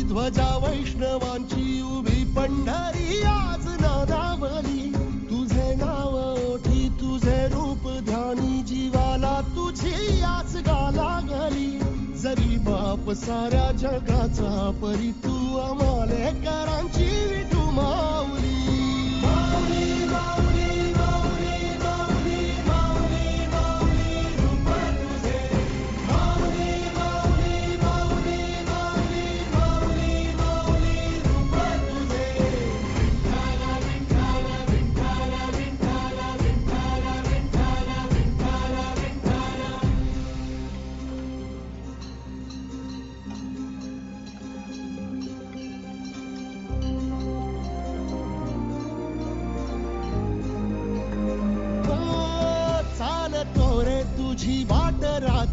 ध्वजा वैष्णवांची उभी पंढरी आज नादावली. तुझे नाव ओठी तुझे रूप ध्यानी जीवाला तुझी आस गाला गली. जरी बाप साऱ्या जगाचा परी तू आम्हाले करांची विठू माऊली. माऊली माऊली माऊली माऊली माऊली माऊली रूप तुझे. माऊली माऊली माऊली माऊली माऊली माऊली रूप तुझे. विठ्ठल विठ्ठल विठ्ठल विठ्ठल विठ्ठल विठ्ठल विठ्ठल विठ्ठल. चालतो रे तुझी